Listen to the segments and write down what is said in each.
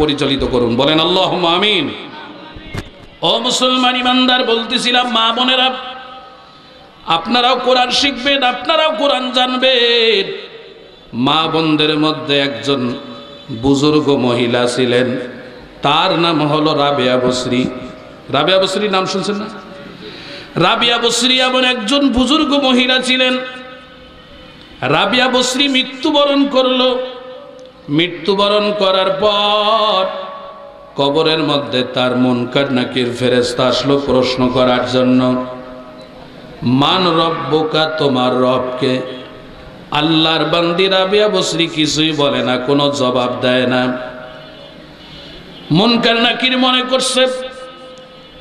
পরিচালিত করুন, বলেন আল্লাহুম্মা আমিন। ও মুসলমান ইমানদার, বলতেছিলাম মা বোনেরা, আপনারাও কোরআন শিখবেন, আপনারাও কোরআন জানবেন। মা বোনদের মধ্যে একজন বুজুর্গ মহিলা ছিলেন, তার নাম হলো রাবেয়া বসরি। রাবেয়া বসরি নাম শুনছেন না? রাবেয়া বসরি এমন একজন বুজুর্গ মহিলা ছিলেন। রাবেয়া বসরি মৃত্যুবরণ করলো। মৃত্যুবরণ করার পর কবরের মধ্যে তার মুনকার নাকির ফেরেশতা আসলো প্রশ্ন করার জন্য। মান রব্বুকা, তোমার রবকে? আল্লাহর বান্দি রাবেয়া বসরি কিছুই বলে না, কোনো জবাব দেয় না। মুনকার নাকির মনে করছে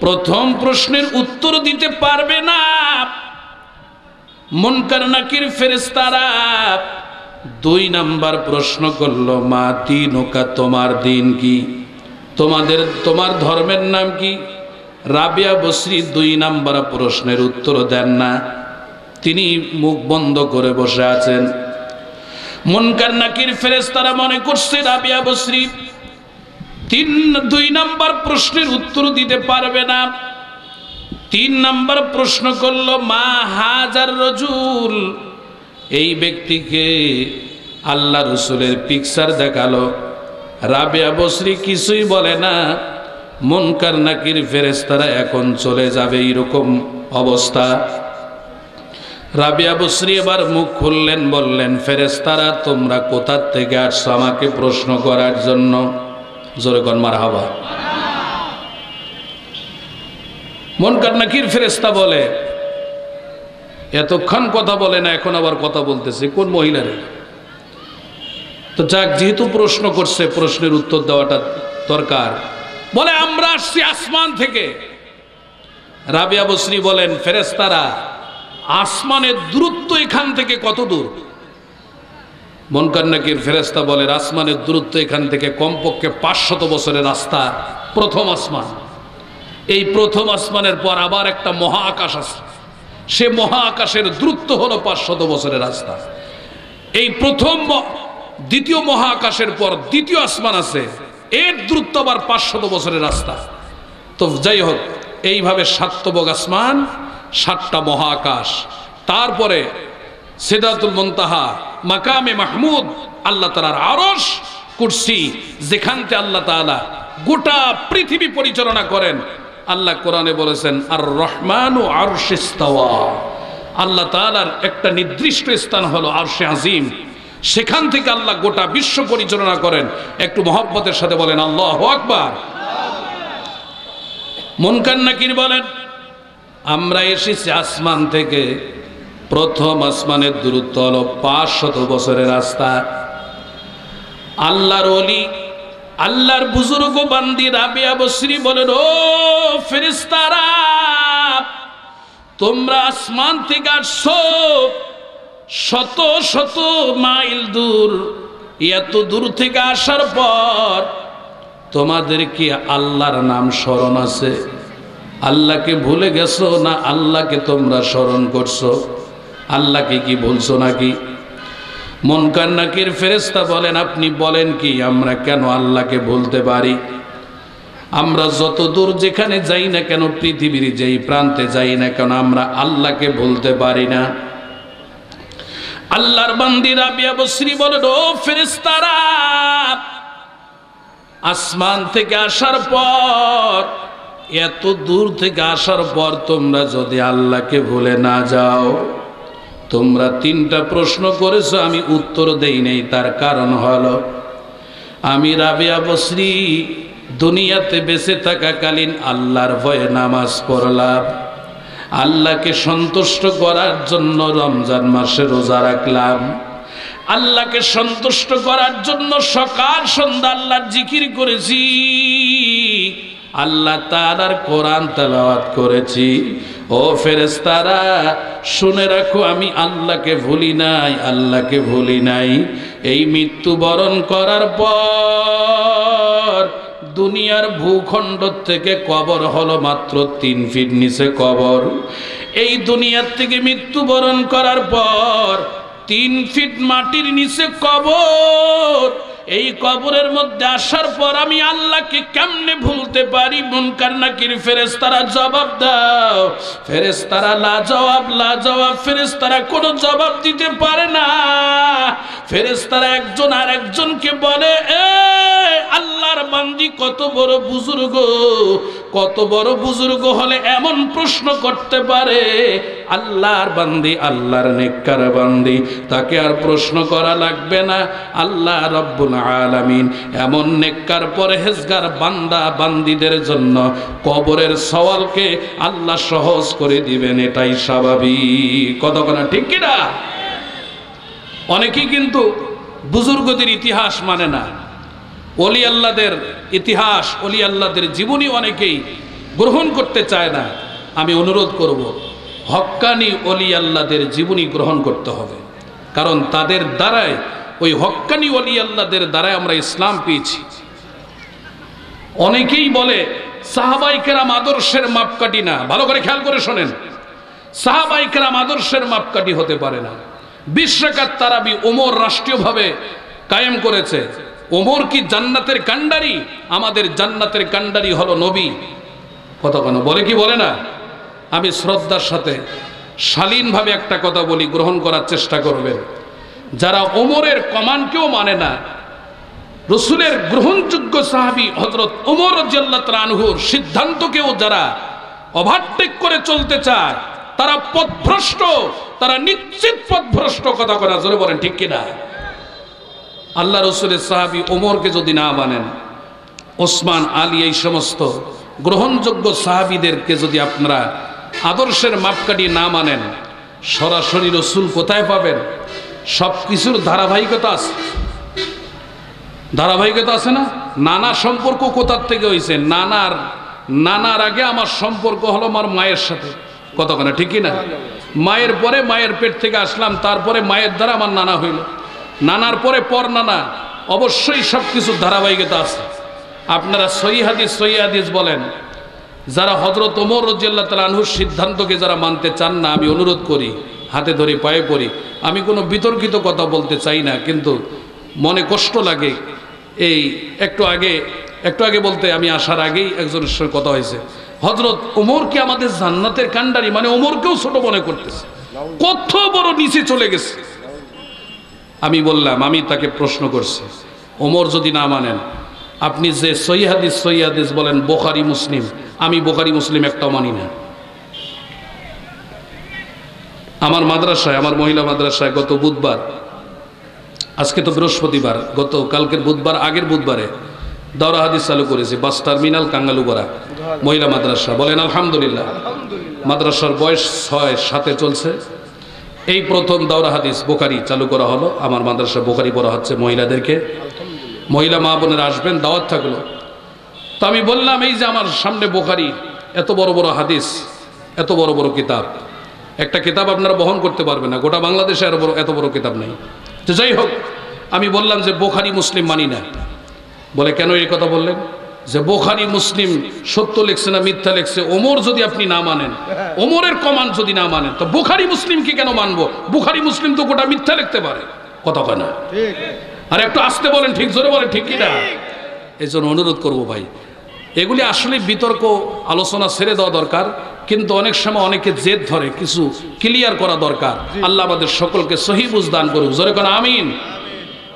প্রথম প্রশ্নের উত্তর দিতে পারবে না। মুনকার নাকির ফেরেশতারা 2 নাম্বার প্রশ্ন করলো, মা দীনুকা, তোমার দিন কি? তোমার ধর্মের নাম কি? রাবেয়া বসরি 2 নাম্বার প্রশ্নের উত্তর দেন না, তিনি মুখ বন্ধ করে বসে আছেন। মুনকার নাকির ফেরেশতারা মনে করছে রাবেয়া বসরি 2 নাম্বার প্রশ্নের উত্তর দিতে পারবে না। 3 নাম্বার প্রশ্ন করলো, মা হাজার রজুল, এই ব্যক্তিকে? আল্লাহ রসুলের পিকচার দেখালো। রাবেয়া বসরি কিছুই বলে না। মুনকার নাকির ফেরেশতারা এখন চলে যাবে, এরকম অবস্থা। রাবেয়া বসরি এবার মুখ খুললেন, বললেন, ফেরেশতারা তোমরা কোথা থেকে আসছো আমাকে প্রশ্ন করার জন্য? জোরে কোন মারহাবা। মুনকার নাকির ফেরেশতা বলে, এতক্ষণ কথা বলে না, এখন আবার কথা বলতেছে, কোন মহিলারে? তো যাক, যেহেতু প্রশ্ন করছে, প্রশ্নের উত্তর দেওয়াটা দরকার। বলে, আমরা আসছি আসমান থেকে। রাবেয়া বসরি বলেন, ফেরেশতারা আসমানের দূরত্ব এখান থেকে কত দূর? মুনকার নাকির ফেরেশতা বলে, আসমানের দূরত্ব এখান থেকে কমপক্ষে 500 বছরের রাস্তা। প্রথম আসমান, এই প্রথম আসমানের পর আবার একটা মহা আকাশ আছে, সে মহা আকাশের দূরত্ব হলো 500 বছরের রাস্তা। এই দ্বিতীয় মহা আকাশের পর দ্বিতীয় আসমান আছে, এর দূরত্ব আবার 500 বছরের রাস্তা। তো যাই হোক, এইভাবে 7 তবক আসমান, 7টা মহা আকাশ, তারপরে সিদরাতুল মুনতাহা, মাকামে মাহমুদ, আল্লাহ তাআলার আরশ, কুরসি, যেখান থেকে আল্লাহ তাআলা গোটা পৃথিবী পরিচালনা করেন। আল্লাহ কোরআনে বলেছেন, আর রহমানু আরশে ইস্তাওয়া, আল্লাহ তাআলার একটা নির্দিষ্ট স্থান হলো আরশে আজিম, সেখান থেকে আল্লাহ গোটা বিশ্ব পরিচালনা করেন। একটু মহব্বতের সাথে বলেন আল্লাহু আকবার। মুনকার নাকির বলেন, আমরা এসেছি আসমান থেকে, প্রথম আসমানের দূরত্ব হলো 500 বছরের রাস্তা। আল্লাহর ওলি, আল্লাহর বুজুর্গ বান্দি রাবেয়া বসরি বলেন, ও ফেরেশতারা, তোমরা আসমান থেকে আসছো শত শত মাইল দূর। এত দূর থেকে আসার পর তোমাদের কি আল্লাহর নাম স্মরণ আছে? আল্লাহকে ভুলে গেছো না আল্লাহকে তোমরা স্মরণ করছো? আল্লাহকে কি বলছো নাকি? মুনকার নাকির ফেরেশতা বলেন, আপনি বলেন কি, আমরা কেন আল্লাহকে বলতে পারি? আমরা যত দূর যেখানে যাই না কেন, পৃথিবীর যেই প্রান্তে যাই না কেন, আমরা আল্লাহকে বলতে পারি না। আল্লাহর বান্দি রাবেয়া বসরি বলেন, ও ফেরেশতারা, আসমান থেকে আসার পর, এত দূর থেকে আসার পর তোমরা যদি আল্লাহকে ভুলে না যাও, তোমরা 3টা প্রশ্ন করেছো, আমি উত্তর দেই নাই। তার কারণ হলো, আমি রাবেয়া বসরি দুনিয়াতে বেঁচে থাকাকালীন আল্লাহর ভয়ে নামাজ পড়লাম, আল্লাহকে সন্তুষ্ট করার জন্য রমজান মাসে রোজা রাখলাম, আল্লাহকে সন্তুষ্ট করার জন্য সকাল সন্ধ্যা আল্লাহর জিকির করেছি, আল্লাহ তাআলার কোরআন তেলাওয়াত করেছি। ও ফেরেশতারা, শুনে রাখো, আমি আল্লাহকে ভুলি নাই, আল্লাহকে ভুলি নাই। এই মৃত্যুবরণ করার পর দুনিয়ার ভূখণ্ড থেকে কবর হলো মাত্র 3 ফিট নিচে কবর। এই দুনিয়ার থেকে মৃত্যুবরণ করার পর 3 ফিট মাটির নিচে কবর। এই কবরের মধ্যে আসার পর আমি আল্লাহকে কেমনে ভুলতে পারি? মুনকার নাকির ফেরেশতারা জবাব দাও। ফেরেশতারা লাজবাব ফেরেশতারা কোনো জবাব দিতে পারে না। ফেরেশতারা একজন আর একজনকে বলে, এ আল্লাহর বান্দি কত বড় বুজুর্গ, কত বড় বুজুর্গ হলে এমন প্রশ্ন করতে পারে? আল্লাহর বান্দি, আল্লাহর নেককার বান্দি, তাকে আর প্রশ্ন করা লাগবে না। আল্লাহ রব্বুল আলামিন এমন নেককার পরহেজগার বান্দা বান্দিদের জন্য কবরের সওয়ালকে আল্লাহ সহজ করে দিবেন, এটাই স্বাভাবিক। কতক্ষণ ঠিক কিনা? অনেকেই কিন্তু বুজুর্গদের ইতিহাস মানে না, ওলি আল্লাহদের ইতিহাস, ওলি আল্লাহদের জীবনী অনেকেই গ্রহণ করতে চায় না। আমি অনুরোধ করব, হক্কানি ওলি আল্লাহদের জীবনী গ্রহণ করতে হবে, কারণ তাদের দ্বারাই, ওই হক্কানি ওলি আল্লাহদের দ্বারাই আমরা ইসলাম পেয়েছি। অনেকেই বলে সাহাবায়ে কেরাম আদর্শের মাপকাঠি না। ভালো করে খেয়াল করে শোনেন, সাহাবায়ে কেরাম আদর্শের মাপকাঠি হতে পারে না। 20 রাকাত তারাবি ওমর রাষ্ট্রীয়ভাবে কায়েম করেছে। ওমর কি জান্নাতের কান্ডারি? আমাদের জান্নাতের কান্ডারি হলো নবী। কতক্ষণ বলে কি বলে না? আমি শ্রদ্ধার সাথে শালীনভাবে একটা কথা বলি, গ্রহণ করার চেষ্টা করবেন। যারা ওমরের কমান্ডকেও মানে না, রসুলের গ্রহণযোগ্য সাহাবী হযরত ওমর রাদিয়াল্লাহু তাআলা আনহুর সিদ্ধান্তকেও যারা ওভারটেক করে চলতে চায়, তারা পথভ্রষ্ট, তারা নিশ্চিত পথভ্রষ্ট। কথা করা জোরে বলেন ঠিক কিনা? আল্লাহ রসুলের সাহাবী ওমরকে যদি না মানেন, ওসমান, আলী, এই সমস্ত গ্রহণযোগ্য সাহাবীদেরকে যদি আপনারা আদর্শের মাপকাঠি না মানেন, সরাসরি রসুল কোথায় পাবেন? সব কিছুর ধারাবাহিকতা আছে, ধারাবাহিকতা আছে না? নানা সম্পর্ক কোথার থেকে হয়েছে? নানার আগে আমার সম্পর্ক হলো আমার মায়ের সাথে। কতক্ষণ ঠিক না? মায়ের পরে মায়ের পেট থেকে আসলাম, তারপরে মায়ের দ্বারা আমার নানা হইল, নানার পরে পর নানা। অবশ্যই সব কিছুর ধারাবাহিকতা আছে। আপনারা সহিহ হাদিস বলেন, যারা হযরত ওমর রাদিয়াল্লাহু তাআলা আনহুর সিদ্ধান্তকে যারা মানতে চান না, আমি অনুরোধ করি, হাতে ধরে পায়ে পড়ি। আমি কোনো বিতর্কিত কথা বলতে চাই না, কিন্তু মনে কষ্ট লাগে। এই একটু আগে বলতে আমি আসার আগেই একজনের সঙ্গে কথা হয়েছে, হযরত ওমর কি আমাদের জান্নাতের কান্ডারি? মানে ওমরকেও ছোট মনে করতেছে, কত বড় নিচে চলে গেছে। আমি বললাম, আমি তাকে প্রশ্ন করছি, ওমর যদি না মানেন, আপনি যে সহিহ হাদিস বলেন বুখারী মুসলিম, আমি বুখারী মুসলিম একটাও মানি না। আমার মাদ্রাসায়, আমার মহিলা মাদ্রাসায় গত বুধবার, আজকে তো বৃহস্পতিবার, গত কালকের বুধবার, আগের বুধবারে দাওরা হাদিস চালু করেছি, বাস টার্মিনাল, কাঙ্গালুপাড়া মহিলা মাদ্রাসা। বলেন আলহামদুলিল্লাহ। মাদ্রাসার বয়স 6-7 চলছে। এই প্রথম দাওরা হাদিস বুখারী চালু করা হলো। আমার মাদ্রাসা বুখারী পড়া হচ্ছে মহিলাদেরকে। মহিলা মা বোনেরা আসবেন, দাওয়াত থাকলো। তো আমি বললাম, এই যে আমার সামনে বুখারী, এত বড় বড় হাদিস, এত বড় বড় কিতাব, একটা কিতাব আপনারা বহন করতে পারবেন না, গোটা বাংলাদেশে এত বড় কিতাব নেই। তো যাই হোক, আমি বললাম যে বুখারী মুসলিম মানি না। বলে কেন এই কথা বললেন? যে বুখারী মুসলিম সত্য লিখছে না মিথ্যা লিখছে, ওমর যদি আপনি না মানেন, ওমরের কমান্ড যদি না মানেন, তো বুখারী মুসলিম কি কেন মানবো? বুখারী মুসলিম তো গোটা মিথ্যা লিখতে পারে। কথা কয় না? আর একটু আসতে বলেন, ঠিক জোরে বলেন ঠিক কিনা? এই জন্য অনুরোধ করবো ভাই, এগুলি আসলে বিতর্ক আলোচনা ছেড়ে দেওয়া দরকার, কিন্তু অনেক সময় অনেকে জেদ ধরে, কিছু ক্লিয়ার করা দরকার। আল্লাহ আমাদের সকলকে সহি বুঝ দান করুক, জোরে কোন আমিন।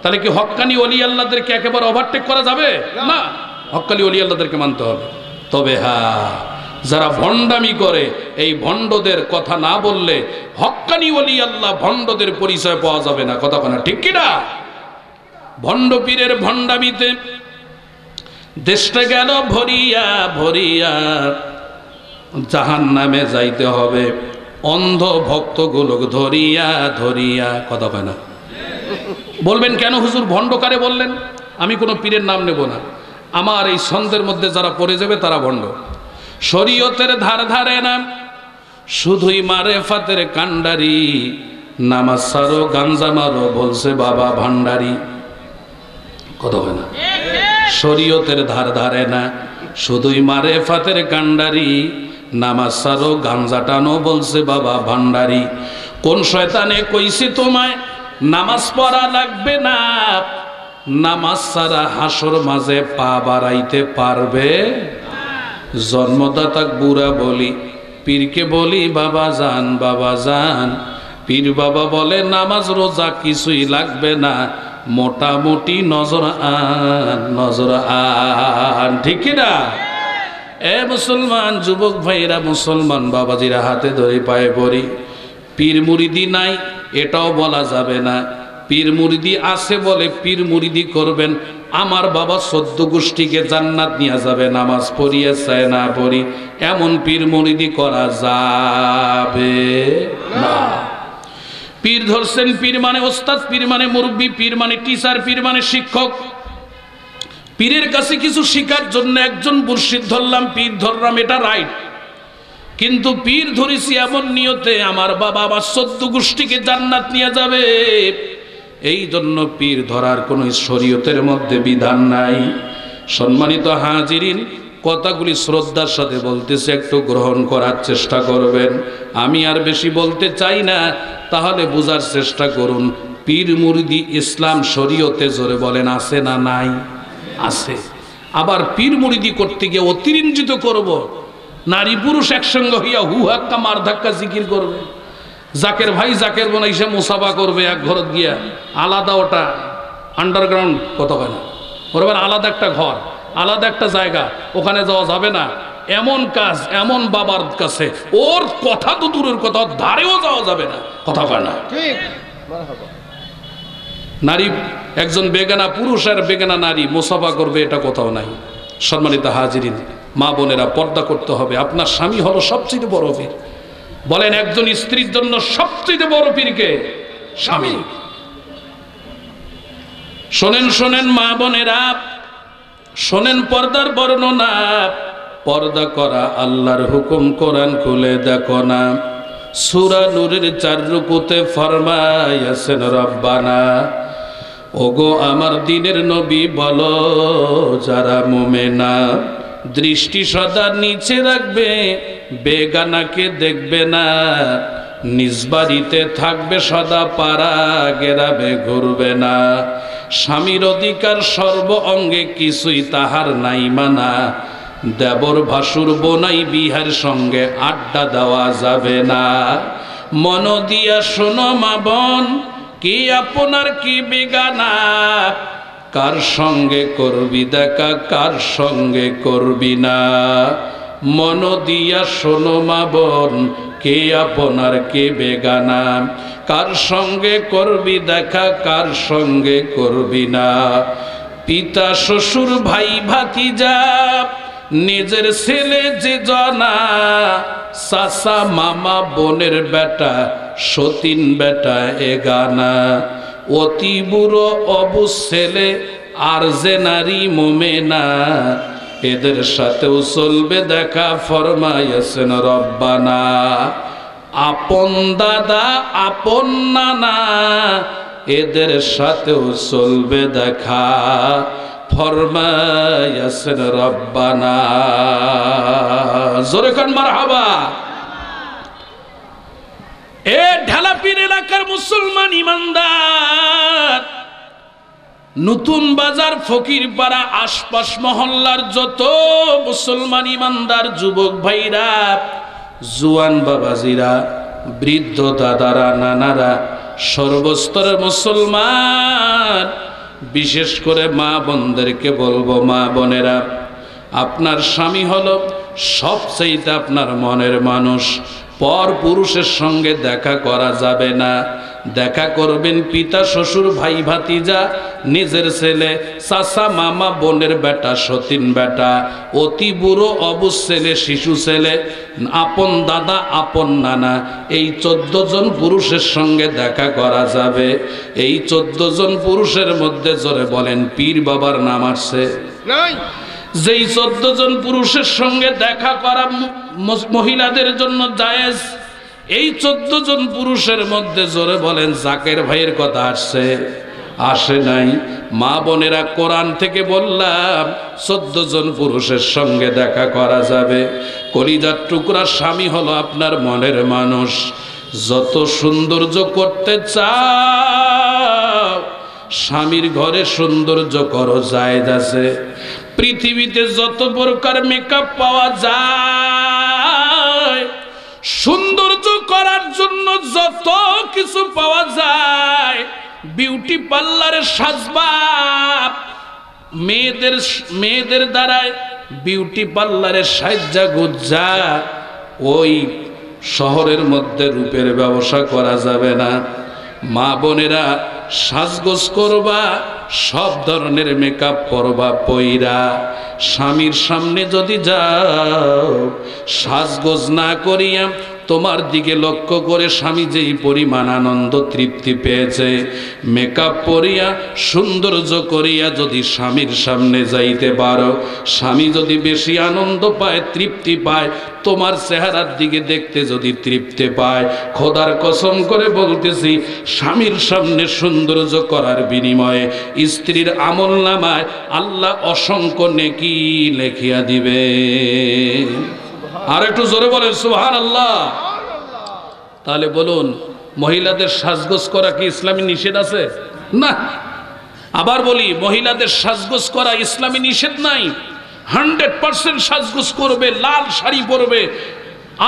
তাহলে কি হক্কানি ওলি আল্লাহদেরকে একেবারে ওভারটেক করা যাবে না? হক্কানি ওলি আল্লাহদেরকে মানতে হবে। তবে হ্যাঁ, যারা ভণ্ডামি করে, এই ভণ্ডদের কথা না বললে হক্কানি ওলি আল্লাহ ভণ্ডদের পরিচয় পাওয়া যাবে না। কথা না ঠিক কিনা? ভণ্ড পীরের ভণ্ডামিতে দেশটা গেল ভরিয়া ভরিয়া, জাহান্নামে যাইতে হবে অন্ধ ভক্তগুলো ধরিয়া ধরিয়া। কথা কয় না? বলবেন কেন হুজুর ভণ্ড কারে বললেন? আমি কোনো পীরের নাম নেব না। আমার এই ছন্দের মধ্যে যারা পড়ে যাবে তারা ভণ্ড। শরীয়তের ধার ধারে না, শুধুই মারেফাতের কান্ডারি, নামাজ সারো গাঞ্জা মারো বলছে বাবা ভান্ডারি। কথা হয় না? শরীয়তের ধার ধারে না, শুধুই মারেফাতের কান্ডারি, নামাজ সারো গাঞ্জা টানো বলছে বাবা ভান্ডারি। কোন শয়তানে কইছি তোমায় নামাজ পড়া লাগবে না? নামাজ ছাড়া হাসর মাঝে পা বাড়াইতে পারবে? জন্মদাতা বুড়া বলি, পীরকে বলি বাবা যান, বাবা যান। পীর বাবা বলে নামাজ রোজা কিছুই লাগবে না, মোটামুটি নজর আন, নজর আন। ঠিক না? এ মুসলমান যুবক ভাইরা, মুসলমান বাবাজিরা, হাতে ধরে পায়ে পড়ি। পীর মুরিদি নাই এটাও বলা যাবে না। পীর মুরিদি আছে বলে পীর মুরিদি করবেন। আমার বাবা 14 গোষ্ঠীকে জান্নাত নিয়ে যাবে, নামাজ পড়িয়ে চায় না পড়ি, এমন পীর মুরিদি করা যাবে না। পীর ধরছেন, পীর মানে ওস্তাদ, পীর মানে মুরব্বী, পীর মানে টিচার, পীর মানে শিক্ষক। পীরের কাছে কিছু শিখার জন্য একজন মুর্শিদ ধরলাম, পীর ধরলাম, এটা রাইট। কিন্তু পীর ধরেছি এমন নিয়তে আমার বাবা আমার 14 গোষ্ঠীকে জান্নাত নিয়ে যাবে, এই জন্য পীর ধরার কোনো শরীয়তের মধ্যে বিধান নাই। সম্মানিত হাজিরিন, কথাগুলি শ্রদ্ধার সাথে বলতেছে, একটু গ্রহণ করার চেষ্টা করবেন। আমি আর বেশি বলতে চাই না, তাহলে বোঝার চেষ্টা করুন। পীর মুরিদি ইসলাম শরীয়তে জোরে বলেন আছে না নাই? আছে। আবার পীর মুরিদি করতে গিয়ে অতিরঞ্জিত করব, নারী পুরুষ একসঙ্গে হইয়া হু হাক্কা মার ধাক্কা জিকির করবে, জাকের ভাই জাকের বোন এসে মুসাফা করবে এক ঘর গিয়া, আলাদা ওটা আন্ডারগ্রাউন্ড কথা হয় না, ওর আলাদা একটা ঘর, আলাদা একটা জায়গা, ওখানে যাওয়া যাবে না। এমন কাজ এমন বাবার কাছে, ওর কথা তো দূরের কথা, ধারেও যাওয়া যাবে না, কথা হয় না। নারী একজন বেগানা পুরুষ আর বেগানা নারী মুসাফা করবে, এটা কোথাও নাই। সম্মানিত হাজিরিন, মা বোনেরা, পর্দা করতে হবে। আপনার স্বামী হলো সবচেয়ে বড় পীর। বলেন একজন স্ত্রীর জন্য সবচেয়ে বড় পীরকে? স্বামী। শোনেন শোনেন মা বোনেরা, শোনেন পর্দার বর্ণনা। পর্দা করা আল্লাহর হুকুম, কোরআন খুলে দেখো না। সূরা নূরের 4 রুকুতে ফরমায়াছেন রব্বানা, ওগো আমার দিনের নবী বলো যারা মুমিনা, দৃষ্টি সদা নিচে রাখবে, বেগানাকে দেখবে না, নিজ বাড়িতে থাকবে সদা, পাড়া গেরাবে ঘুরবে না। স্বামীর অধিকার সর্ব অঙ্গে, কিছুই তাহার নাই মানা, দেবর ভাসুর বোনাই বিহার সঙ্গে আড্ডা দেওয়া যাবে না। মন দিয়া শোনো মা বোন, কি আপনার কি বেগানা, কার সঙ্গে করবি দেখা, কার সঙ্গে করবি না। মন দিয়া শোনো মা বোন, কে আপনার কে বেগানা, কার সঙ্গে করবি দেখা, কার সঙ্গে করবি না। পিতা শ্বশুর ভাই ভাতিজা, নিজের ছেলে যে জনা, চাচা মামা বোনের বেটা, সতীন বেটা এগানা। অতি বুড়ো অবুজ ছেলে আর যে নারী মোমেনা, এদের সাথেও চলবে দেখা, ফরমায়াছেন রব্বানা। আপন দাদা আপন নানা, এদের সাথেও চলবে দেখা, ফরমায়াছেন রব্বানা। জোরে কান মারহাবা। এ ঢালাপীর এলাকার মুসলমান ইমানদার, নতুন বাজার, ফকির পাড়া, আশপাশ মহল্লার যত মুসলমান ইমানদার যুবক ভাইরা, জুয়ান বাবাজিরা, বৃদ্ধ দাদারা, নানারা, সর্বস্তরের মুসলমান, বিশেষ করে মা বোনদেরকে বলবো, মা বোনেরা, আপনার স্বামী হলো সবচেয়ে আপনার মনের মানুষ। পর পুরুষের সঙ্গে দেখা করা যাবে না। দেখা করবেন পিতা শ্বশুর ভাই ভাতিজা, নিজের ছেলে, চাচা মামা বোনের বেটা, সতীন বেটা, অতি বুড়ো অবুজ ছেলে, শিশু ছেলে, আপন দাদা আপন নানা, এই 14 জন পুরুষের সঙ্গে দেখা করা যাবে। এই 14 জন পুরুষের মধ্যে জোরে বলেন পীর বাবার নাম আছে? যেই 14 জন পুরুষের সঙ্গে দেখা করা মহিলাদের জন্য জায়েজ, এই 14 জন পুরুষের মধ্যে জোরে বলেন জাকের ভাইয়ের কথা আসছে? আসে নাই। মা বোনেরা, কোরআন থেকে বললাম 14 জন পুরুষের সঙ্গে দেখা করা যাবে। কলিজার টুকরা স্বামী হলো আপনার মনের মানুষ। যত সৌন্দর্য করতে চাও, স্বামীর ঘরে সৌন্দর্য করো, জায়েজ আছে। পৃথিবীতে যত প্রকার মেকআপ পাওয়া যায়, সৌন্দর্য করার জন্য যত কিছু পাওয়া যায়, বিউটি পার্লারে সাজবা, মেয়েদের দ্বারায় বিউটি পার্লারে সাজ্জা গুজ্জা ওই শহরের মধ্যে রূপের ব্যবসা করা যাবে না। মা বোনেরা সাজগোজ করবা, সব ধরনের মেকআপ করবা পইরা। স্বামীর সামনে যদি যাও সাজগোজ না করিয়া, তোমার দিকে লক্ষ্য করে স্বামী যেই পরিমাণ আনন্দ তৃপ্তি পেয়েছে, মেকআপ পরিয়া সৌন্দর্য করিয়া যদি স্বামীর সামনে যাইতে পারো, স্বামী যদি বেশি আনন্দ পায়, তৃপ্তি পায়, তোমার চেহারার দিকে দেখতে যদি তৃপ্তি পায়, খোদার কসম করে বলতেছি, স্বামীর সামনে সৌন্দর্য করার বিনিময়ে স্ত্রীর আমলনামায় আল্লাহ অসংখ্য নেকি লেখিয়া দিবে। আর একটু জোরে বলেন সুবহানাল্লাহ। তাহলে বলুন, মহিলাদের সাজগোজ করা কি ইসলামী নিষেধ আছে? না। আবার বলি, মহিলাদের সাজগোজ করা ইসলামী নিষেধ নাই। 100% সাজগোজ করবে, লাল শাড়ি পরবে,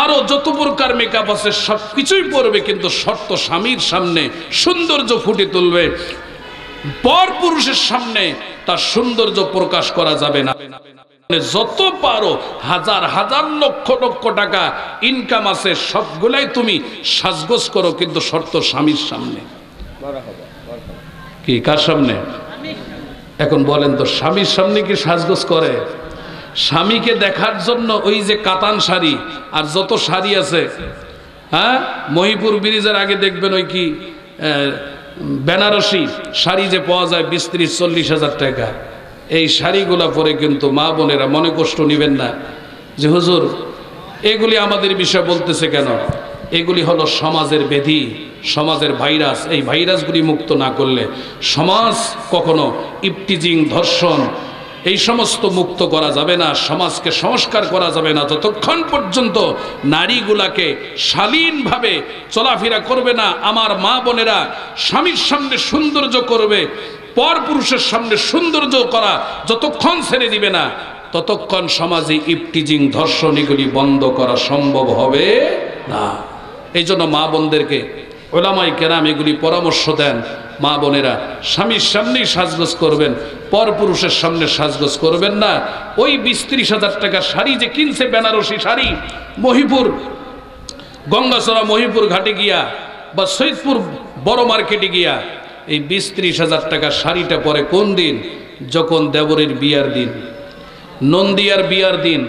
আরো যত প্রকার মেকআপ আছে সবকিছুই পরবে, কিন্তু শর্ত স্বামীর সামনে সৌন্দর্য ফুটে তুলবে। পর পুরুষের সামনে তার সৌন্দর্য প্রকাশ করা যাবে না। যত পারো হাজার হাজার লক্ষ লক্ষ টাকা ইনকাম আছে, সবগুলাই তুমি সাজগোজ করো, কিন্তু শর্ত স্বামীর সামনে। কি কার সামনে? এখন বলেন তো, স্বামীর সামনে কি সাজগোজ করে? স্বামীকে দেখার জন্য ওই যে কাতান শাড়ি আর যত শাড়ি আছে, হ্যাঁ, মহিপুর ব্রিজের আগে দেখবেন ওই কি বেনারসি শাড়ি যে পাওয়া যায় 20-30-40 হাজার টাকা, এই শাড়িগুলা পরে কিন্তু মা বোনেরা মনে কষ্ট নেবেন না যে হুজুর এগুলি আমাদের বিষয় বলতেছে কেন। এগুলি হলো সমাজের ব্যাধি, সমাজের ভাইরাস। এই ভাইরাসগুলি মুক্ত না করলে সমাজ কখনো ইফটিজিং, ধর্ষণ, এই সমস্ত মুক্ত করা যাবে না। সমাজকে সংস্কার করা যাবে না যতক্ষণ পর্যন্ত নারীগুলাকে শালীনভাবে চলাফেরা করবে না। আমার মা বোনেরা স্বামীর সামনে সৌন্দর্য করবে, পর পুরুষের সামনে সৌন্দর্য করা যতক্ষণ ছেড়ে দিবে না, ততক্ষণ সমাজে ইফটিজিং, ধর্ষণ এগুলি বন্ধ করা সম্ভব হবে না। এই জন্য মা বোনদেরকে ওলামায়ে কেরাম এগুলি পরামর্শ দেন, মা বোনেরা স্বামীর সামনেই সাজগোজ করবেন, পর পুরুষের সামনে সাজগোজ করবেন না। ওই 20-30 হাজার টাকা শাড়ি যে কিনছে, বেনারসি শাড়ি, মহিপুর গঙ্গাচড়া মহিপুর ঘাটে গিয়া বা সৈয়দপুর বড় মার্কেটে গিয়া এই 20-30 হাজার টাকা শাড়িটা পরে কোন দিন? যখন দেবরের বিয়ার দিন, নন্দিয়ার বিয়ার দিন,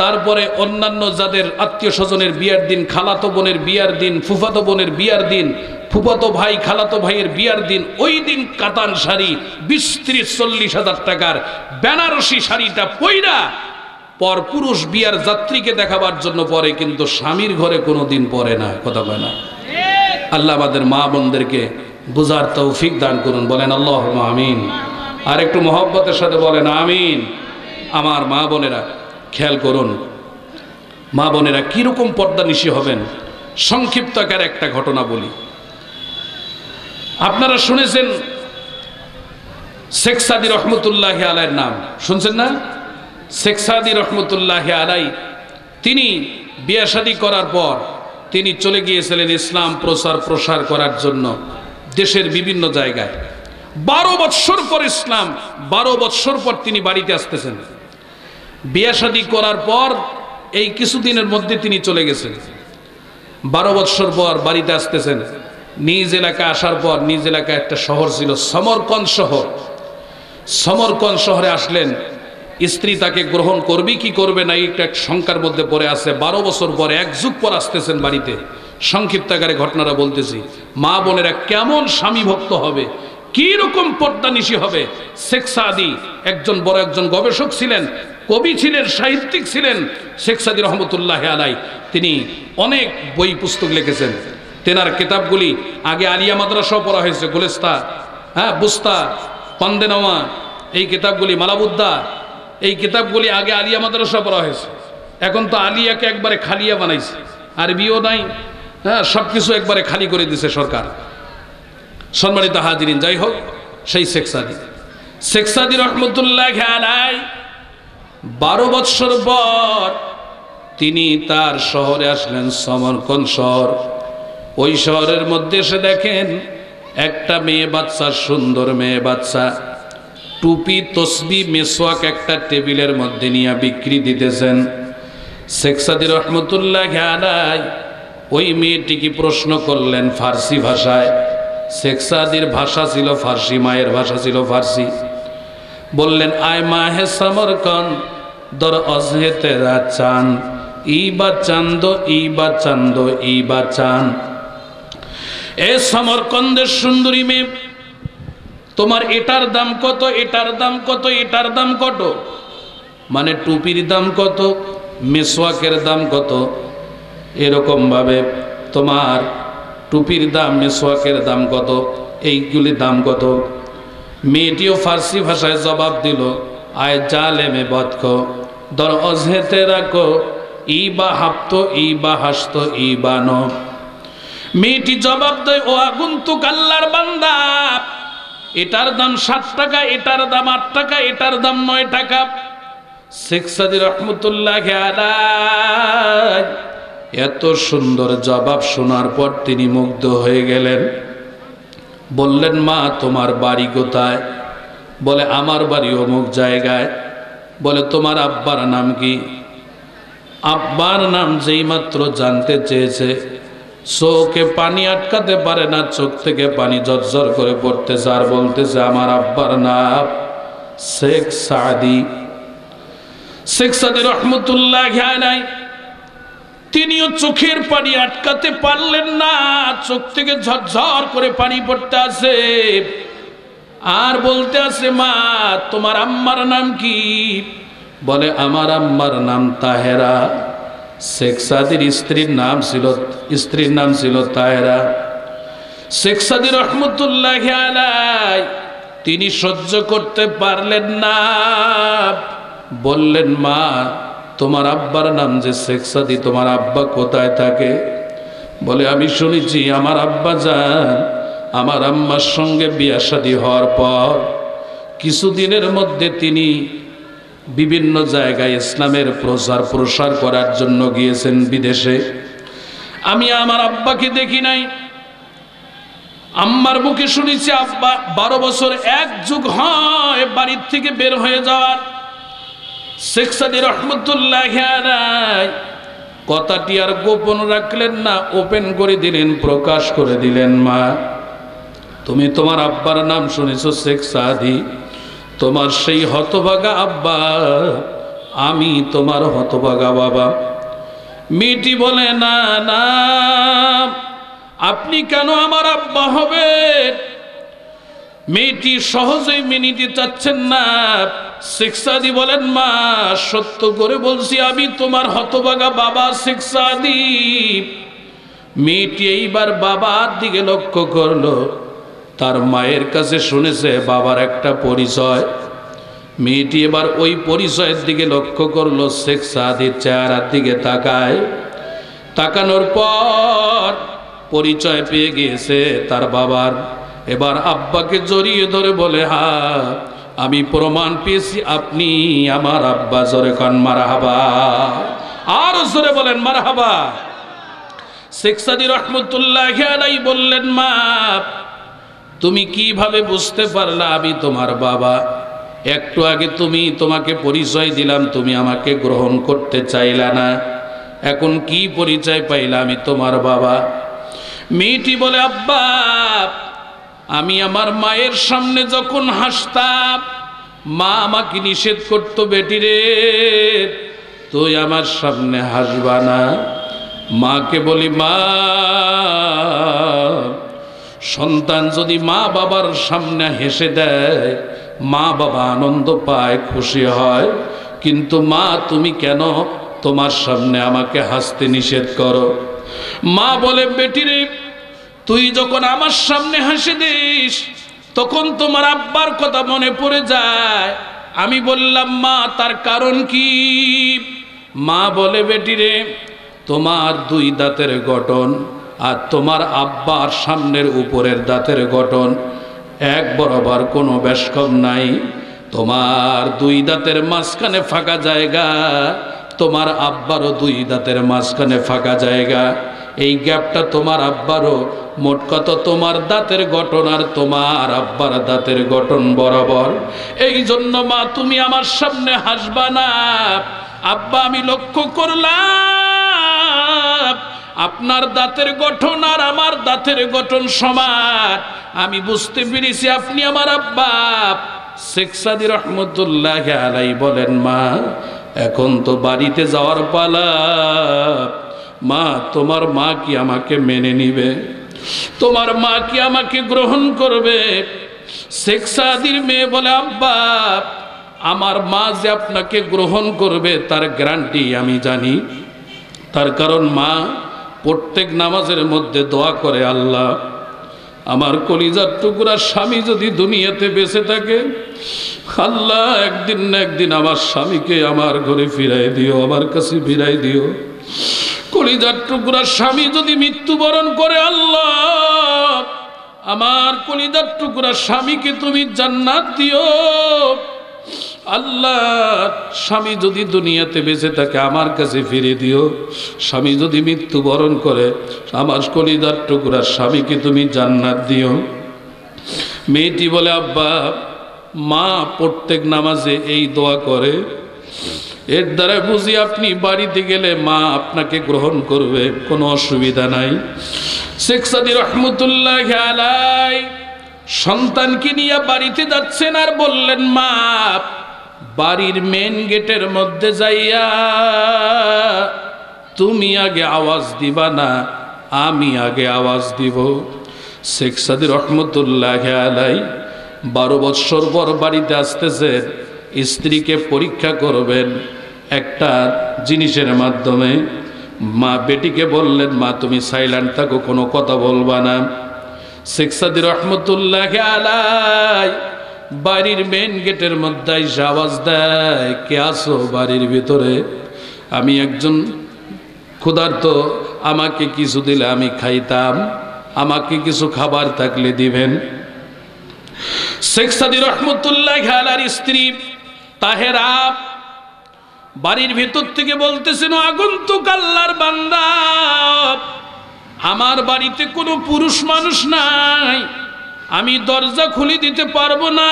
তারপরে অন্যান্য যাদের আত্মীয় স্বজনের বিয়ার দিন, খালাতো বোনের বিয়ার দিন, ফুফাতো বোনের বিয়ার দিন, ফুফাতো ভাই খালাতো ভাইয়ের বিয়ার দিন, ওই দিন কাতান শাড়ি 20-30-40 হাজার টাকার বেনারসি শাড়িটা পইরা পর পুরুষ বিয়ার যাত্রীকে দেখাবার জন্য পরে, কিন্তু স্বামীর ঘরে কোনো দিন পরে না। কথা বলে না। আল্লাহ আমাদের মা বোনদেরকে বুঝার তৌফিক দান করুন, বলেন আল্লাহুম্মা আমিন। আর একটু মহব্বতের সাথে বলেন আমিন। আমার মা বোনেরা খেয়াল করুন, মা বোনেরা কিরকম পর্দানিশী হবেন। সংক্ষিপ্ত আকারে একটা ঘটনা বলি। আপনারা শুনেছেন শেখ সাদী রহমতুল্লাহি আলাইহির নাম শুনছেন না? শেখ সাদী রহমতুল্লাহি আলাইহি তিনি বিয়ে শাদী করার পর তিনি চলে গিয়েছিলেন ইসলাম প্রসার করার জন্য দেশের বিভিন্ন জায়গায়। 12 বৎসর পর ইসলাম, 12 বৎসর পর তিনি বাড়িতে আসতেছেন। বিয়ে শাদী করার পর এই কিছুদিনের মধ্যে তিনি চলে গেছেন। 12 বৎসর পর বাড়িতে আসতেছেন। নিজ এলাকায় আসার পর, নিজ এলাকায় একটা শহর ছিল সমরকন্দ শহর। সমরকন্দ শহরে আসলেন। স্ত্রী তাকে গ্রহণ করবে কি করবে না এইটা এক শঙ্কার মধ্যে পড়ে আছে। 12 বছর পরে, এক যুগ পর আসতেছেন বাড়িতে। সংক্ষিপ্ত আকারে ঘটনাটা বলতেছি। মা বোনেরা কেমন স্বামী ভক্ত হবে, কি রকম পর্দানিশী হবে। শেখ সাদী একজন বড় একজন গবেষক ছিলেন, কবি ছিলেন, সাহিত্যিক ছিলেন। শেখ সাদী রহমতুল্লাহি আলাইহি তিনি অনেক বই পুস্তক লিখেছেন। তেনার কিতাবগুলি আগে আলিয়া মাদ্রাসাও পড়া হয়েছে, গুলিস্তা, বুস্তা, পান্দেনামা, এই কিতাবগুলি, মালাবুদ্দা, এই কিতাবগুলি আগে আলিয়া মাদ্রাসা পড়া হয়েছে। এখন তো আলিয়াকে একবারে খালিয়া বানাইছে, আরবিও নাই, সব কিছু একবারে খালি করে দিছে সরকার। সম্মানিত হাজিরিন, যাই হোক, সেই শেখ সাদী রহমতুল্লাহ আলাইহি 12 বৎসর পর তিনি তার শহরে আসলেন, সমরকন্দ শহর। ওই শহরের মধ্যে এসে দেখেন একটা মেয়ে বাচ্চা, সুন্দর মেয়ে বাচ্চা, টুপি, তসবি, মেসওয়াক একটা টেবিলের মধ্যে নিয়ে বিক্রি দিতেছেন। শেখ সাদী রহমতুল্লাহ আলাইহি ওই মেয়েটিকে প্রশ্ন করলেন ফার্সি ভাষায়। শেখ সাদীর ভাষা ছিল ফার্সি, মায়ের ভাষা ছিল ফার্সি। বললেন, আয় মাহে সমরকন্দ দর অজহে তেরা চাঁদ, ইবা চাঁদ, ইবা চাঁদ, ইবা চাঁদ। এ সমরকন্দের সুন্দরী মেয়ে, তোমার এটার দাম কত, এটার দাম কত, এটার দাম কত? মানে টুপির দাম কত, মেসওয়াকের দাম কত, এরকম ভাবে তোমার টুপির দাম, মেসওয়াকের দাম কত, এইগুলি দাম কত? মেয়েটিও ফার্সি ভাষায় জবাব দিল, আয় জালেমে বদখ দর অজহেতে রাখো, ই বা হাপ্ত, ই বা হাসত, ই বা ন। মেয়েটি জবাব দেয়, ও আগন্তুক আল্লাহর বান্দা, এটার দাম 7 টাকা, এটার দাম 8 টাকা, এটার দাম 9 টাকা। শেখ সাদী রহমতুল্লাহ আলাইহি এত সুন্দর জবাব শোনার পর তিনি মুগ্ধ হয়ে গেলেন। বললেন, মা তোমার বাড়ি কোথায়? বলে, আমার বাড়ি অমুক জায়গায়। বলে, তোমার আব্বার নাম কি? আব্বার নাম যেই মাত্র জানতে চেয়েছে, চোখে পানি আটকাতে পারে না, চোখ থেকে পানি ঝরঝর করে পড়তেছে, আর বলতেছে, আমার আব্বার নাম শেখ সাদী। শেখ সাদী রহমতুল্লাহ আলাইহি তিনিও চোখের পানি আটকাতে পারলেন না, চোখ থেকে ঝরঝর করে পানি পড়তে আছে, আর বলতে আছে, মা তোমার আম্মার নাম কি? বলে, আমার আম্মার নাম তাহেরা। শেখ সাদীর স্ত্রীর নাম ছিল তাহেরা। শেখ সাদী রহমতুল্লাহ আলাইহি তিনি সহ্য করতে পারলেন না, বললেন, মা তোমার আব্বার নাম যে শেখ সাদী, তোমার আব্বা কোথায় থাকে? বলে, আমি শুনেছি আমার আব্বা যান আমার আম্মার সঙ্গে বিয়া শাদী হওয়ার পর কিছুদিনের মধ্যে তিনি বিভিন্ন জায়গায় ইসলামের প্রচার প্রসার করার জন্য গিয়েছেন বিদেশে। আমি আমার আব্বাকে দেখি নাই, আম্মার মুখে শুনেছি আব্বা 12 বছর 1 যুগ হয় বাড়ির থেকে বের হয়ে যাওয়ার। শেখ সাদী রহমতুল্লাহ আলাইহি কথাটি আর গোপন রাখলেন না, ওপেন করে দিলেন, প্রকাশ করে দিলেন, মা তুমি তোমার আব্বার নাম শুনেছো শেখ সাদী, তোমার সেই হতভাগা আব্বা, আমি তোমার হতভাগা বাবা। মেয়েটি বলে, না না, আপনি কেন আমার আব্বা হবেন? মেয়েটি সহজেই মেনে নিতে চাচ্ছেন না। শেখ সাদী বলেন, মা সত্য করে বলছি আমি তোমার হতভাগা বাবা শেখ সাদী। মেয়েটি এইবার বাবার দিকে লক্ষ্য করলো, তার মায়ের কাছে শুনেছে বাবার একটা পরিচয়। মেয়েটি এবার ওই পরিচয়ের দিকে লক্ষ্য করলো, শেখ সাদীর চেহারার দিকে তাকায়। তাকানোর পর পরিচয় পেয়ে গিয়েছে তার বাবার। এবার আব্বাকে জড়িয়ে ধরে বলে, হ্যাঁ আমি প্রমাণ পেয়েছি আপনি আমার আব্বা। জোরে কান মারহাবা, আর জোরে বলেন মারহাবা। শেখ সাদী রহমতুল্লাহ আলাইহি বললেন, মা তুমি কিভাবে বুঝতে পারলা আমি তোমার বাবা? একটু আগে তোমাকে পরিচয় দিলাম, তুমি আমাকে গ্রহণ করতে চাইলা না, এখন কি পরিচয় পাইলা আমি তোমার বাবা? মেয়েটি বলে, আব্বা আমি আমার মায়ের সামনে যখন হাসতাম, মা আমাকে নিষেধ করতো, বেটি রে তুই আমার সামনে হাসবা না। মাকে বলি, মা সন্তান যদি মা বাবার সামনে হেসে দেয়, মা বাবা আনন্দ পায়, খুশি হয়, কিন্তু মা তুমি কেন তোমার সামনে আমাকে হাসতে নিষেধ করো? মা বলে, বেটি রে তুই যখন আমার সামনে হাসি দিস তখন তোমার আব্বার কথা মনে পড়ে যায়। আমি বললাম, মা তার কারণ কি? মা বলে, বেটি রে তোমার 2 দাঁতের গঠন আর তোমার আব্বার সামনের উপরের দাঁতের গঠন এক বরাবর কোনো বেশকম নাই, তোমার দুই দাঁতের মাঝখানে ফাঁকা জায়গা, তোমার আব্বারও দুই দাঁতের মাঝখানে ফাঁকা জায়গা, এই গ্যাপটা তোমার আব্বারও। মোট কত তোমার দাঁতের গঠন আর তোমার আব্বার দাঁতের গঠন বরাবর। এই জন্য মা তুমি আমার সামনে হাসবা না। আব্বা আমি লক্ষ্য করলাম আপনার দাঁতের গঠন আর আমার দাঁতের গঠন সমান, আমি বুঝতে পেরেছি আপনি আমার আব্বা। শেখ সাদী রহমতুল্লাহ আলাই বলেন মা এখন তো বাড়িতে যাওয়ার পালা, মা তোমার মা কি আমাকে মেনে নিবে, তোমার মা কি আমাকে গ্রহণ করবে? শেখ সাদীর মেয়ে বলে আব্বা আমার মা যে আপনাকে গ্রহণ করবে তার গ্যারান্টি আমি জানি, তার কারণ মা প্রত্যেক নামাজের মধ্যে দোয়া করে, আল্লাহ আমার কলিজার টুকরা স্বামী যদি দুনিয়াতে বেঁচে থাকে, আল্লাহ একদিন না একদিন আমার স্বামীকে আমার ঘরে ফিরাই দিও, আমার কাছে ফিরাই দিও। কলিজার টুকরা স্বামী যদি মৃত্যুবরণ করে, আল্লাহ আমার কলিজার টুকরা স্বামীকে তুমি জান্নাত দিও। আল্লাহ স্বামী যদি দুনিয়াতে বেঁচে থাকে আমার কাছে ফিরে দিও, স্বামী যদি মৃত্যুবরণ করে আমার কলিজার টুকরা স্বামীকে তুমি জান্নাত দিও। মেয়েটি বলে আব্বা মা প্রত্যেক নামাজে এই দোয়া করে, এর দ্বারা বুঝি আপনি বাড়িতে গেলে মা আপনাকে গ্রহণ করবে, কোনো অসুবিধা নাই। শেখ সাদী রহমতুল্লাহ আলাই সন্তানকে নিয়ে বাড়িতে যাচ্ছেন আর বললেন মা বাড়ির মেন গেটের মধ্যে যাইয়া তুমি আগে আওয়াজ দিবা না আমি আগে আওয়াজ দিব। শেখ সাদী রহমতুল্লাহ আলাই 12 বৎসর পর বাড়িতে আসতেছেন, স্ত্রীকে পরীক্ষা করবেন একটা জিনিসের মাধ্যমে। মা বেটিকে বললেন মা তুমি সাইলেন্ট থাকো, কোনো কথা বলবা না। শেখ সাদী রহমতুল্লাহ আলাই বাড়ির মেন গেটের মধ্যে আওয়াজ দেয়, কে আসো বাড়ির ভিতরে? আমি একজন ক্ষুধার্ত, আমাকে কিছু দিলে আমি খাইতাম, আমাকে কিছু খাবার থাকলে দিবেন। শেখ সাদী রহমতুল্লাহ আলার স্ত্রী তাহেরা বাড়ির ভেতর থেকে বলতেছেন আগন্তুক আল্লাহর বান্দা, আমার বাড়িতে কোনো পুরুষ মানুষ নাই, আমি দরজা খুলে দিতে পারবো না,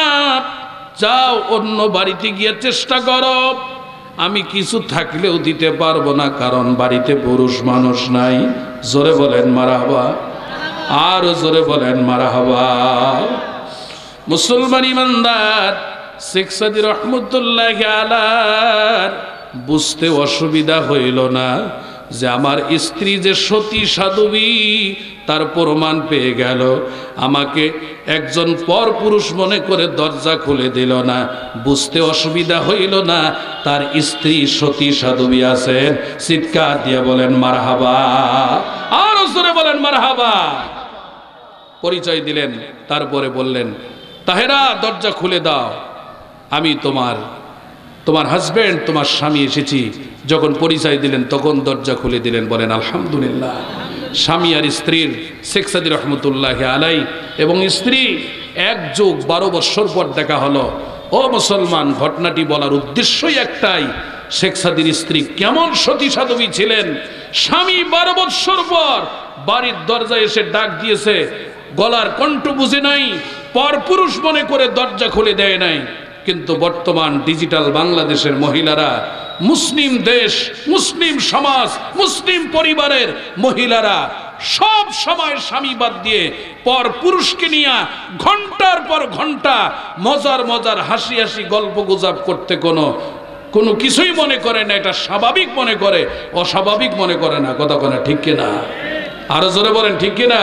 যাও অন্য বাড়িতে গিয়ে চেষ্টা করো, আমি কিছু থাকলেও দিতে পারবো না কারণ বাড়িতে পুরুষ মানুষ নাই। জোরে বলেন মারহাবা, আরো জোরে বলেন মারহাবা। মুসলমান ইমানদার শেখ সাদী রহমতুল্লাহ আলার বুঝতে অসুবিধা হইল না যে আমার স্ত্রী যে সতী সাধবী তার প্রমাণ পেয়ে গেল, আমাকে একজন পর পুরুষ মনে করে দরজা খুলে দিল না। বুঝতে অসুবিধা হইল না তার স্ত্রী সতী সাধবী আছেন। চিৎকার দিয়ে বলেন মারহাবা, আরো জোরে বলেন মারহাবা। পরিচয় দিলেন, তারপরে বললেন তাহেরা দরজা খুলে দাও, আমি তোমার হাজবেন্ড তোমার স্বামী এসেছি। যখন পরিচয় দিলেন তখন দরজা খুলে দিলেন। বলেন আলহামদুলিল্লাহ। স্বামী আর স্ত্রীর শেখ সাদী রহমতুল্লাহ আলাই এবং স্ত্রী 1 যুগ 12 বৎসর পর দেখা হলো। ও মুসলমান, ঘটনাটি বলার উদ্দেশ্যই একটাই, শেখ সাদীর স্ত্রী কেমন সতী সাধবী ছিলেন। স্বামী 12 বৎসর পর বাড়ির দরজায় এসে ডাক দিয়েছে, গলার কণ্ঠ বুঝে নাই, পরপুরুষ মনে করে দরজা খুলে দেয় নাই। কিন্তু বর্তমান ডিজিটাল বাংলাদেশের মহিলারা, মুসলিম দেশ, মুসলিম সমাজ, মুসলিম পরিবারের মহিলারা সব সময় স্বামী বাদ দিয়ে পর পুরুষকে নিয়ে ঘন্টার পর ঘন্টা মজার মজার হাসি হাসি গল্প গুজব করতে কোনো কিছুই মনে করে না, এটা স্বাভাবিক মনে করে, অস্বাভাবিক মনে করে না। কথা বলে ঠিক কিনা? আরো জোরে বলেন ঠিক কিনা?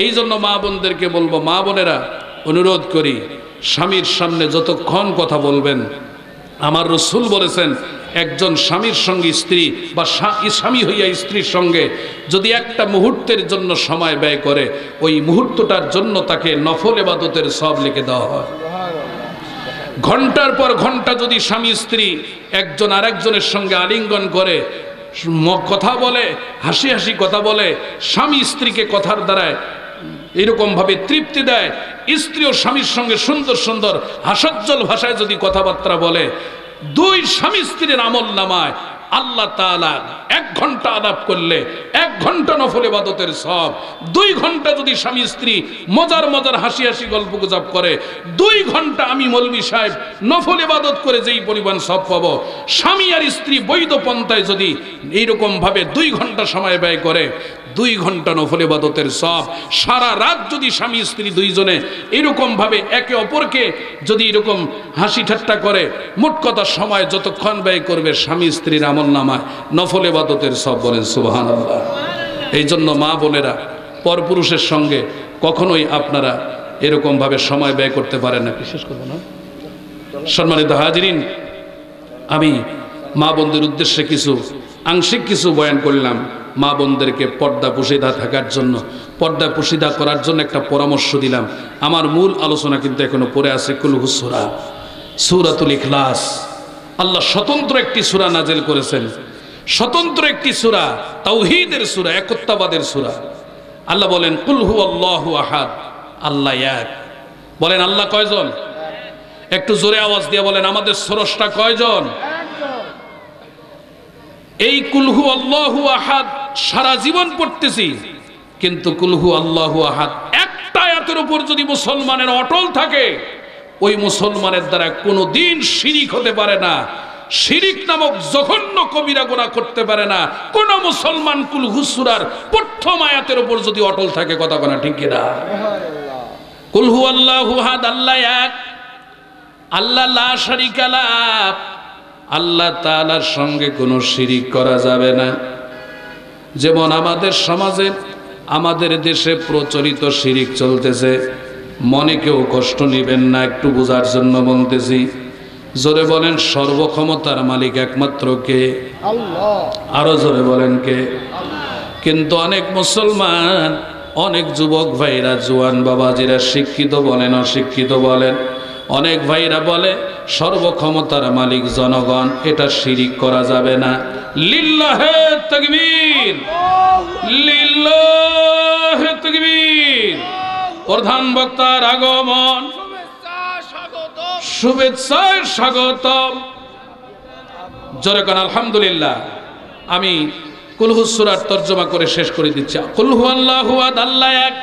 এই জন্য মা বোনদেরকে বলবো, মা বোনেরা অনুরোধ করি স্বামীর সামনে যতক্ষণ কথা বলবেন, আমার রাসূল বলেছেন একজন স্বামীর সঙ্গে স্ত্রী বা স্বামী হইয়া স্ত্রীর সঙ্গে যদি একটা মুহূর্তের জন্য সময় ব্যয় করে, ওই মুহূর্তটার জন্য তাকে নফল ইবাদতের সওয়াব লিখে দেওয়া হয়। ঘন্টার পর ঘন্টা যদি স্বামী স্ত্রী একজন আরেকজনের সঙ্গে আলিঙ্গন করে, কথা বলে, হাসি হাসি কথা বলে, স্বামী স্ত্রীকে কথার দ্বারায় এরকম ভাবে তৃপ্তি দেয়, স্ত্রী ও স্বামীর সঙ্গে সুন্দর সুন্দর হাস্যোজ্জ্বল ভাষায় যদি কথাবার্তা বলে, দুই স্বামী স্ত্রীর আমল নামায় আল্লাহ তাআলা 1 ঘন্টা আলাপ করলে 1 ঘন্টা নফল ইবাদতের সওয়াব, 2 ঘন্টা যদি স্বামী স্ত্রী মজার মজার হাসি হাসি গল্প গুজব করে, 2 ঘন্টা আমি মৌলভী সাহেব নফল ইবাদত করে যেই পরিমাণ সওয়াব পাবো, স্বামী আর স্ত্রী বৈধ পন্থায় যদি এইরকম ভাবে 2 ঘন্টা সময় ব্যয় করে, 2 ঘন্টা নফল ইবাদতের সওয়াব। সারা রাত যদি স্বামী স্ত্রী দুইজনে এরকম ভাবে একে অপরকে যদি এরকম হাসি ঠাট্টা করে, মোট কথা সময় যতক্ষণ ব্যয় করবে স্বামী স্ত্রীর আমল নামায় নফল ইবাদতের সওয়াব। বলেন সুবহানাল্লাহ। এই জন্য মা বোনেরা, পরপুরুষের সঙ্গে কখনোই আপনারা এরকম ভাবে সময় ব্যয় করতে পারেন না। বিশেষ করব না। সম্মানিত হাজিরিন, আমি মা বোনদের উদ্দেশ্যে আংশিক কিছু বয়ান করলাম। মা বোনদেরকে পর্দা পুশিদা থাকার জন্য, পর্দা পুশিদা করার জন্য একটা পরামর্শ দিলাম। আমার মূল আলোচনা কিন্তু এখনো পড়ে আছে কুলহু সূরা, সূরাতুল ইখলাস। আল্লাহ স্বতন্ত্র একটি সূরা নাজিল করেছেন, স্বতন্ত্র একটি সূরা, তাওহীদের সূরা, একত্ববাদের সূরা। আল্লাহ বলেন কুল হুয়াল্লাহু আহাদ, আল্লাহ এক। বলেন আল্লাহ কয়জন? একটু জোরে আওয়াজ দিয়ে বলেন আমাদের স্রষ্টা কয়জন? এই কুল হুয়াল্লাহু আহাদ সারা জীবন পড়তেছি, কিন্তু কুল হুয়াল্লাহু আহাদ একটা আয়াতের উপর যদি মুসলমানের অটল থাকে, ওই মুসলমানের দ্বারা কোনোদিন শিরিক হতে পারে না, শিরিক নামক জঘন্য কবিরা গুনাহ করতে পারে না কোন মুসলমান। কুল হু সূরার প্রথম আয়াতের উপর যদি অটল থাকে, কথা বলা ঠিক কিনা? কুল হুয়াল্লাহু আহাদ, আল্লাহ এক, আল্লাহ লা শারীকা লাহ, আল্লাহ তাআলার সঙ্গে কোনো শিরিক করা যাবে না। যেমন আমাদের সমাজে, আমাদের দেশে প্রচলিত শিরিক চলতেছে, মনে কেউ কষ্ট নেবেন না, একটু বোঝার জন্য বলতেছি। জোরে বলেন সর্বক্ষমতার মালিক একমাত্র কে? আল্লাহ। আরো জোরে বলেন কে? কিন্তু অনেক মুসলমান, অনেক যুবক ভাইরা, জোয়ান বাবাজিরা, শিক্ষিত বলেন অশিক্ষিত বলেন, অনেক ভাইরা বলে সর্বক্ষমতার মালিক জনগণ, এটা শিরিক করা যাবে না। লিল্লাহে তাকবীর, লিল্লাহে তাকবীর। প্রধান বক্তার আগমন, শুভেচ্ছায় স্বাগতম। জোরে কোন আলহামদুলিল্লাহ। আমি কুল হু সূরার তরজমা করে শেষ করে দিচ্ছি। কুল হুয়াল্লাহু আহাদ, আল্লাহ এক,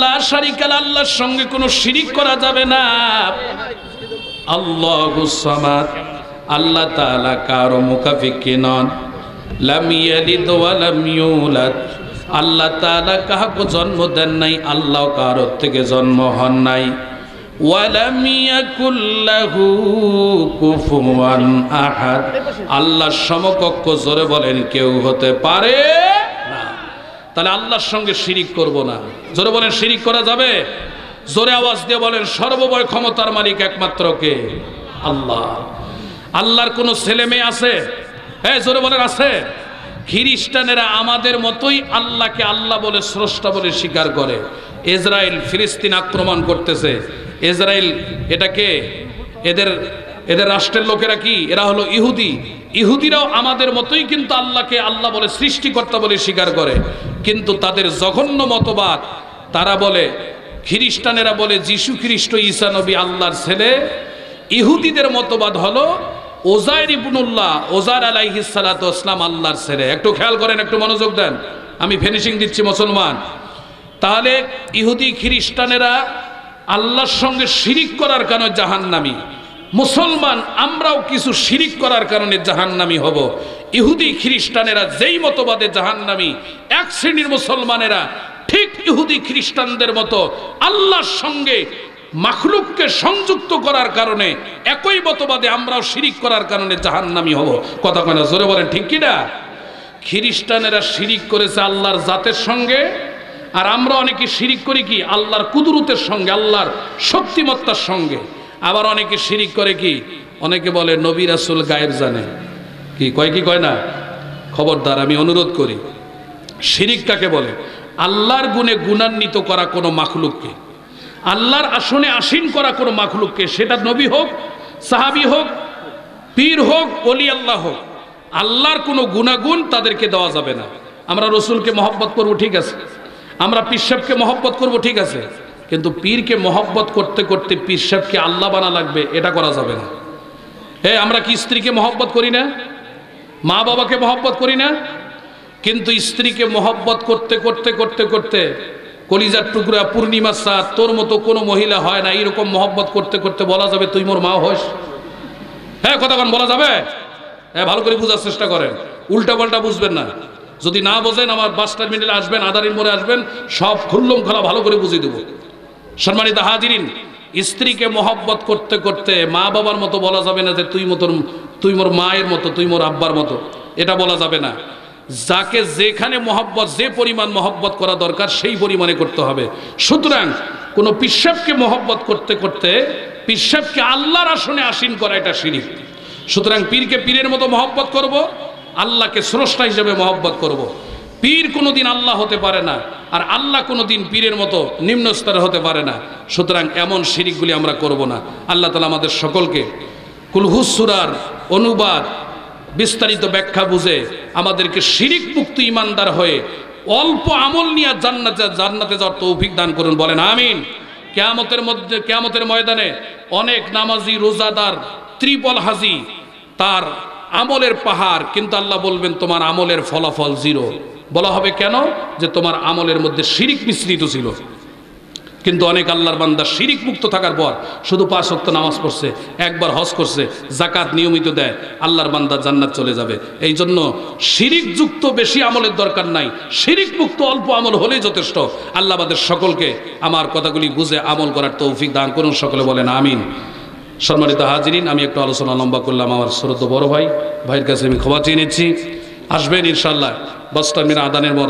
লা শারীকা লাহু, আল্লাহর সঙ্গে কোনো শিরিক করা যাবে না। আল্লাহুস সামাদ, আল্লাহ তাআলা কারো মুকাফিকি নন। লাম ইয়ালিদ ওয়া লাম ইউলাদ, আল্লাহ তাআলা কাউকে জন্ম দেন নাই, আল্লাহ কারো থেকে জন্ম হন নাই। ওয়ালাম ইয়াকুল লাহু কুফুয়ান আহাদ, আল্লাহর সমকক্ষ জোরে বলেন কেউ হতে পারে না। তাহলে আল্লাহর সঙ্গে শিরিক করব না। জোরে বলেন শিরিক করা যাবে? জোরে আওয়াজ দিয়ে বলেন সর্বময় ক্ষমতার মালিক একমাত্র কে? আল্লাহ। আল্লাহর কোনো ছেলে মেয়ে আছে? হ্যাঁ জোরে বলেন আছে। খ্রিস্টানেরা আমাদের মতোই আল্লাহকে আল্লাহ বলে, স্রষ্টা বলে স্বীকার করে। ইসরায়েল ফিলিস্তিন আক্রমণ করতেছে, ইসরায়েল এটাকে এদের রাষ্ট্রের লোকেরা কি? এরা হলো ইহুদি। ইহুদিরাও আমাদের মতোই কিন্তু আল্লাহকে আল্লাহ বলে, সৃষ্টিকর্তা বলে স্বীকার করে। কিন্তু তাদের জঘন্য মতবাদ, তারা বলে, খ্রিস্টানেরা বলে যীশু খ্রিস্ট ঈসা নবী আল্লাহর ছেলে। ইহুদিদের মতবাদ হলো ওজাইর ইবনুল্লাহ, ওজার আলাইহিস সালাতু ওয়াস সালাম আল্লাহর ছেলে। একটু খেয়াল করেন, একটু মনোযোগ দেন, আমি ফিনিশিং দিচ্ছি মুসলমান। তাহলে ইহুদি খ্রিস্টানেরা আল্লাহর সঙ্গে শিরিক করার কারণে জাহান্নামী। মুসলমান আমরাও কিছু শিরিক করার কারণে জাহান্নামী হব। ইহুদি খ্রিস্টানেরা যেই মতবাদে জাহান্নামী, এক শ্রেণীর মুসলমানেরা ঠিক ইহুদি খ্রিস্টানদের মতো আল্লাহর সঙ্গে মাখলুককে সংযুক্ত করার কারণে, একই মতবাদে আমরাও শিরিক করার কারণে জাহান্নামী হব। কথা কয় না? জোরে বলেন ঠিক কি না? খ্রিস্টানেরা শিরিক করেছে আল্লাহর জাতের সঙ্গে, আর আমরা অনেকে শিরিক করি কি? আল্লাহর কুদরতের সঙ্গে, আল্লাহর শক্তিমত্তার সঙ্গে। আবার অনেকে শিরিক করে কি? অনেকে বলে নবী রাসূল গায়েব জানে। কি কয়? কি কয় না? খবরদার, আমি অনুরোধ করি, শিরিক কাকে বলে? আল্লাহর গুণে গুণান্বিত করা কোনো মাখলুককে, আল্লাহর আসনে আসীন করা কোনো মাখলুককে, সেটা নবী হোক, সাহাবী হোক, পীর হোক, ওলি আল্লাহ হোক, আল্লাহর কোনো গুণাগুণ তাদেরকে দেওয়া যাবে না। আমরা রসুলকে মহব্বত করব, ঠিক আছে, আমরা পীর সাহেবকে মহব্বত করব, ঠিক আছে, কিন্তু পীরকে মহব্বত করতে করতে পীর সাহেবকে আল্লাহ বানা লাগবে, এটা করা যাবে না। আমরা কি স্ত্রীকে মহব্বত করি না? মা বাবাকে মহব্বত করি না? কিন্তু স্ত্রীকে মহব্বত করতে করতে করতে করতে কলিজার টুকরা পূর্ণিমার চাঁদ তোর মতো কোনো মহিলা হয় না, এরকম মহব্বত করতে করতে বলা যাবে তুই মোর মা হোস? কথাক্ষণ বলা যাবে? ভালো করে বোঝার চেষ্টা করেন, উল্টা পাল্টা বুঝবেন না। যদি না বোঝেন আমার বাস টার্মিনালে আসবেন, আদারির মোড়ে আসবেন, সব খুল্লম খোলা ভালো করে বুঝিয়ে দেবো। সম্মানিত হাজিরিন, স্ত্রীকে মহব্বত করতে করতে মা বাবার মতো বলা যাবে না যে তুই মোর মায়ের মতো, তুই মোর আব্বার মতো, এটা বলা যাবে না। যাকে যেখানে মহব্বত, যে পরিমাণ মহব্বত করা দরকার সেই পরিমাণে করতে হবে। সুতরাং কোনো পীর সাহেবকে মহব্বত করতে করতে পীর সাহেবকে আল্লাহর আসনে আসীন করা, এটা শিরক। সুতরাং পীরকে পীরের মতো মহব্বত করব, আল্লাহকে স্রষ্টা হিসেবে মহব্বত করব। পীর কোনোদিন আল্লাহ হতে পারে না, আর আল্লাহ কোনোদিন পীরের মতো নিম্ন স্তরে হতে পারে না। সুতরাং এমন শিরকগুলি আমরা করব না। আল্লাহ তাআলা আমাদের সকলকে কুলহুস সূরার অনুবাদ বিস্তারিত ব্যাখ্যা বুঝে আমাদেরকে শিরিক মুক্ত ইমানদার হয়ে অল্প আমল নিয়ে জান্নাতে যাওয়ার তৌফিক দান করুন, বলেন আমিন। কিয়ামতের ময়দানে অনেক নামাজি, রোজাদার, ত্রিপল হাজি, তার আমলের পাহাড়, কিন্তু আল্লাহ বলবেন তোমার আমলের ফলাফল 0। বলা হবে কেন? যে তোমার আমলের মধ্যে শিরিক মিশ্রিত ছিল। কিন্তু অনেক আল্লাহর বান্দা শিরিক মুক্ত থাকার পর শুধু 5 ওয়াক্ত নামাজ পড়ছে, একবার হজ করছে, যাকাত নিয়মিত দেয়, আল্লাহর বান্দা জান্নাত চলে যাবে। এই জন্য শিরিক যুক্ত বেশি আমলের দরকার নাই, শিরিক মুক্ত অল্প আমল হলেই যথেষ্ট। আল্লাহ আমাদের সকলকে আমার কথাগুলি বুঝে আমল করার তৌফিক দান করুন, সকলে বলেন আমিন। সম্মানিত হাজিরিন, আমি একটু আলোচনা লম্বা করলাম। আমার শ্রদ্ধেয় বড় ভাইয়ের কাছে আমি ক্ষমা চেয়ে নিচ্ছি। আসবেন ইনশাআল্লাহ বাস টার্মিনাল আদানের পর